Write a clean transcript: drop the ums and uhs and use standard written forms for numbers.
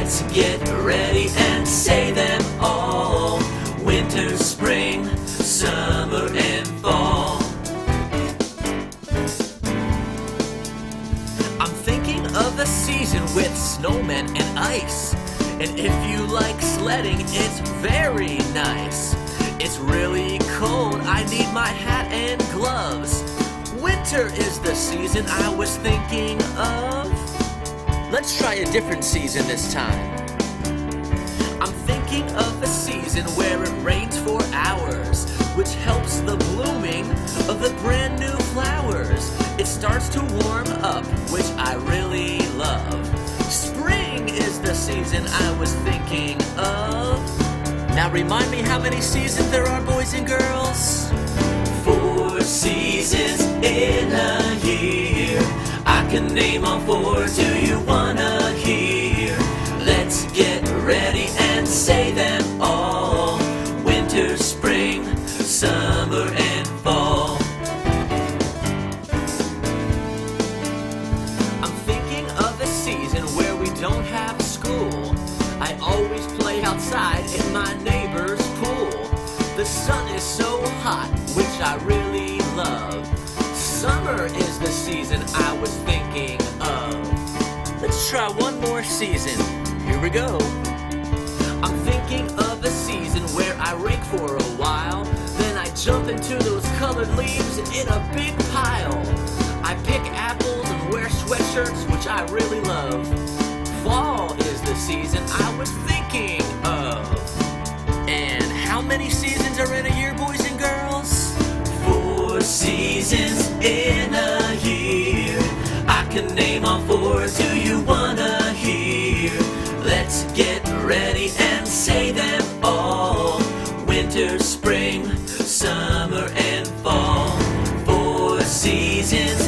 Let's get ready and say them all. Winter, spring, summer, and fall. I'm thinking of a season with snowmen and ice. And if you like sledding, it's very nice. It's really cold, I need my hat and gloves. Winter is the season I was thinking of. Let's try a different season this time. I'm thinking of a season where it rains for hours, which helps the blooming of the brand new flowers. It starts to warm up, which I really love. Spring is the season I was thinking of. Now remind me how many seasons there are, boys and girls? 4 seasons in a year. I can name all 4, do you wanna hear? Let's get ready and say them all. Winter, spring, summer, and fall. I'm thinking of a season where we don't have school. I always play outside in my neighbor's pool. The sun is so hot, which I really love. Summer is the season I was thinking of. Let's try one more season. Here we go. I'm thinking of a season where I rake for a while. Then I jump into those colored leaves in a big pile. I pick apples and wear sweatshirts, which I really love. Fall is the season I was thinking of. And how many seasons are in a year, boys and girls? 4 seasons in a year. I can name all 4, do you wanna hear? Let's get ready and say them all. Winter, spring, summer, and fall. 4 seasons